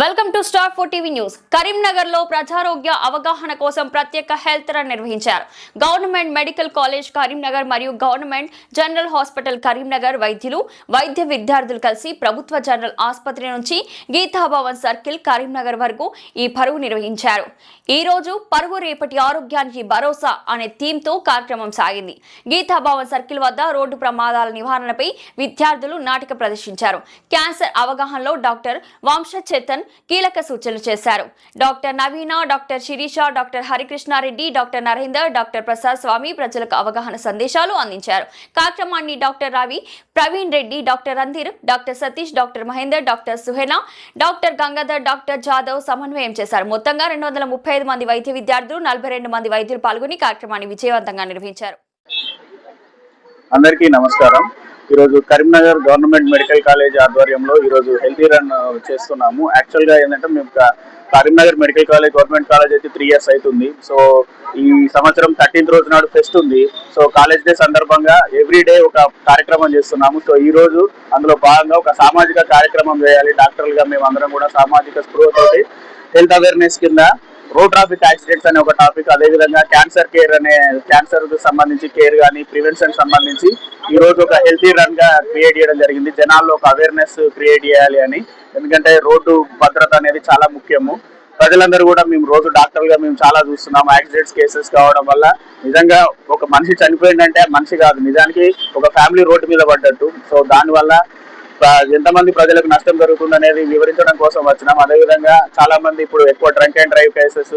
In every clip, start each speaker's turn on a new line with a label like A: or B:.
A: Welcome to star 4 TV news. Karimnagar లో ప్రజారోగ్య అవగాహన కోసం ప్రత్యేక హెల్త్ రన్ నిర్వహించారు. గవర్నమెంట్ మెడికల్ కాలేజ్ కరీంనగర్ మరియు గవర్నమెంట్ జనరల్ హాస్పిటల్ కరీంనగర్ వైద్యులు, వైద్య విద్యార్థులు కలిసి ప్రభుత్వ జనరల్ ఆసుపత్రి నుంచి గీతాభవన్ సర్కిల్ కరీంనగర్ వరకు ఈ పరుగు నిర్వహించారు. ఈ రోజు పరుగు రేపటి ఆరోగ్యానికి భరోసా అనే థీమ్ తో కార్యక్రమం సాగింది. గీతాభవన్ సర్కిల్ వద్ద రోడ్డు ప్రమాదాల నివారణపై విద్యార్థులు నాటిక ప్రదర్శించారు. క్యాన్సర్ అవగాహనలో డాక్టర్ వంశ చేతన్ కీలక సూచనలు చేశారు. Doctor Naveena, doctor Sirisha, doctor Harikrishna Reddy, doctor Narender, doctor Prasad Swamy ప్రజలకు అవగాహన సందేశాలు అందించారు. కార్యక్రమాన్ని doctor Ravi, Praveen Reddy, doctor Randhir, doctor Satish, doctor Mahender, doctor Suhena, doctor Gangadhar, doctor Jadhav సమన్వయం చేశారు. మొత్తంగా 235 మంది వైద్య విద్యార్థులు, 42 మంది వైద్యులు పాల్గొని కార్యక్రమాన్ని విజయవంతంగా నిర్వహించారు.
B: అందరికీ నమస్కారం. ఈరోజు కరీంనగర్ గవర్నమెంట్ మెడికల్ కాలేజ్ ఆధ్వర్యంలో ఈరోజు హెల్తీ రన్ చేస్తున్నాము. యాక్చువల్గా ఏంటంటే మేము Karimnagar medical college government college అయితే 3 years అవుతుంది. సో ఈ సంవత్సరం 13th రోజు నాడు ఫెస్ట్ ఉంది. సో కాలేజ్ డే సందర్భంగా ఎవ్రీడే ఒక కార్యక్రమం చేస్తున్నాము. సో ఈ రోజు అందులో భాగంగా ఒక సామాజిక కార్యక్రమం చేయాలి. డాక్టర్లుగా మేము అందరం కూడా సామాజిక స్పృహతోటి హెల్త్ అవేర్నెస్ కింద రోడ్ ట్రాఫిక్ యాక్సిడెంట్స్ అనే ఒక టాపిక్, అదేవిధంగా క్యాన్సర్ కేర్ అనే క్యాన్సర్ కు సంబంధించి కేర్ కానీ ప్రివెన్షన్ సంబంధించి ఈ రోజు ఒక హెల్తీ రన్ గా క్రియేట్ చేయడం జరిగింది. జనాల్లో ఒక అవేర్నెస్ క్రియేట్ చేయాలి అని. ఎందుకంటే రోడ్డు భద్రత అనేది చాలా ముఖ్యము. ప్రజలందరూ కూడా మేము రోజు డాక్టర్లుగా మేము చాలా చూస్తున్నాం. యాక్సిడెంట్స్ కేసెస్ కావడం వల్ల నిజంగా ఒక మనిషి చనిపోయిందంటే మనిషి కాదు, నిజానికి ఒక ఫ్యామిలీ రోడ్డు మీద పడ్డట్టు. సో దానివల్ల ఎంతమంది ప్రజలకు నష్టం జరుగుతుంది అనేది వివరించడం కోసం వచ్చినాం. అదేవిధంగా చాలా మంది ఇప్పుడు ఎక్కువ drunk and drive cases,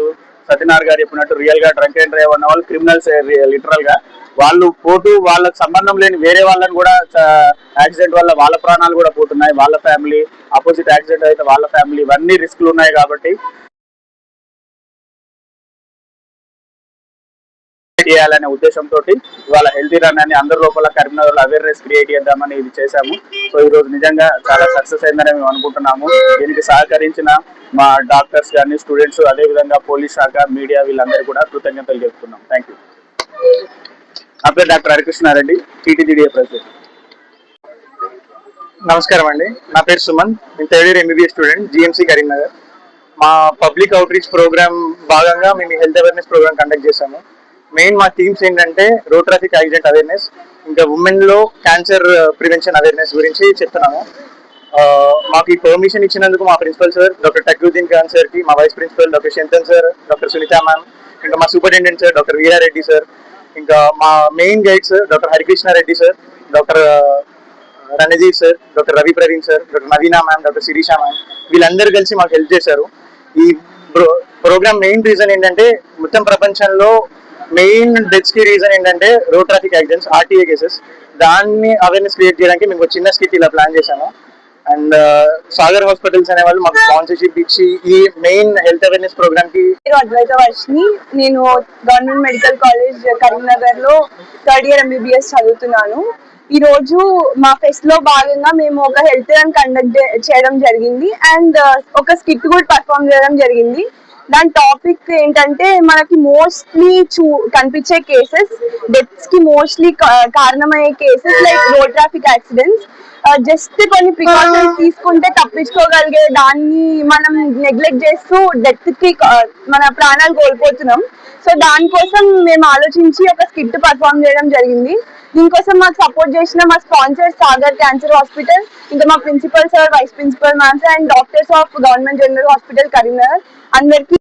B: Satyanarayana గారు చెప్పినట్టు రియల్ గా డ్రంక్ అండ్ డ్రైవ్ అన్న వాళ్ళు క్రిమినల్స్ లిటరల్ గా. వాళ్ళు పోతూ వాళ్ళకి సంబంధం లేని వేరే వాళ్ళని కూడా యాక్సిడెంట్ వల్ల వాళ్ళ ప్రాణాలు కూడా పోతున్నాయి. వాళ్ళ ఫ్యామిలీ, ఆపోజిట్ యాక్సిడెంట్ అయితే వాళ్ళ ఫ్యామిలీ, ఇవన్నీ రిస్క్లు ఉన్నాయి. కాబట్టి చేయాలనే ఉద్దేశంతో ఇవాళ హెల్తీ రన్ అని అందరి లోపల కరీంనగర్ అవేర్నెస్ క్రియేట్ చేద్దామని ఇది చేశాము. సో ఈ రోజు నిజంగా చాలా సక్సెస్ అయిందని మేము అనుకుంటున్నాము. దీనికి సహకరించిన మా డాక్టర్స్ కానీ, స్టూడెంట్స్, అదేవిధంగా పోలీస్ శాఖ, మీడియా, వీళ్ళందరూ కూడా కృతజ్ఞతలు చెప్తున్నాం. Thank you. నా పేరు డాక్టర్ హరికృష్ణారెడ్డి, టీటీజీడీఏ ప్రెసిడెంట్.
C: నమస్కారం అండి, నా పేరు సుమన్. నేను 3rd year MBBS student, GMC Karimnagar. మా పబ్లిక్ అవుట్ రీచ్ ప్రోగ్రామ్ భాగంగా మేము హెల్త్ అవేర్నెస్ ప్రోగ్రామ్ కండక్ట్ చేశాము. మెయిన్ మా థీమ్స్ ఏంటంటే రోడ్ ట్రాఫిక్ యాక్సిడెంట్ అవేర్నెస్, ఇంకా ఉమెన్ లో క్యాన్సర్ ప్రివెన్షన్ అవేర్నెస్ గురించి చెప్తున్నాము. మాకు ఈ పర్మిషన్ ఇచ్చినందుకు మా principal sir doctor Takyuddin Khan sir కి, మా vice principal doctor Shantan sir, doctor Sunitha ma'am, ఇంకా మా superintendent sir doctor Veera Reddy sir, ఇంకా మా main guide sir doctor Harikrishna Reddy sir, doctor Ranajit sir, doctor Ravi Praveen sir, doctor Naveena ma'am, doctor Sirisha ma'am, వీళ్ళందరూ కలిసి మాకు హెల్ప్ చేశారు. ఈ ప్రోగ్రామ్ మెయిన్ రీజన్ ఏంటంటే మొత్తం ప్రపంచంలో మెయిన్ డెత్స్ కి రీజన్ ఏంటంటే road traffic accidents, RTA cases. దాన్ని అవేర్నెస్ క్రియేట్ చేయడానికి మేము చిన్న స్కిట్ ఇలా ప్లాన్ చేశాము. అండ్ సాగర్ హాస్పిటల్స్ అనే వాళ్ళు మాకు స్పాన్సర్షిప్ ఇచ్చి ఈ మెయిన్ హెల్త్ అవేర్నెస్ ప్రోగ్రామ్ కి.
D: అద్వైత వర్షిని, నేను గవర్నమెంట్ మెడికల్ కాలేజ్ కరీంనగర్ లో 3rd year MBBS చదువుతున్నాను. ఈ రోజు మా ఫెస్ట్ లో భాగంగా మేము ఒక హెల్త్ రన్ కండక్ట్ చేయడం జరిగింది అండ్ ఒక స్కిట్ కూడా పర్ఫామ్ చేయడం జరిగింది. దాని టాపిక్ ఏంటంటే మనకి మోస్ట్లీ కనిపించే కేసెస్, డెత్స్ కి మోస్ట్లీ కారణమయ్యే cases like road traffic accidents. Just కొన్ని ప్రికాషన్స్ తీసుకుంటే తప్పించుకోగలిగే దాన్ని మనం నెగ్లెక్ట్ చేస్తూ డెత్ కి మన ప్రాణాలు కోల్పోతున్నాం. సో దానికోసం మేము ఆలోచించి ఒక స్కిట్ పర్ఫామ్ చేయడం జరిగింది. దీనికోసం మాకు సపోర్ట్ చేసిన మా స్పాన్సర్ సాగర్ క్యాన్సర్ హాస్పిటల్, ఇంకా మా principal sir, vice principal ma'ams and doctors of government general hospital Karimnagar అందరికీ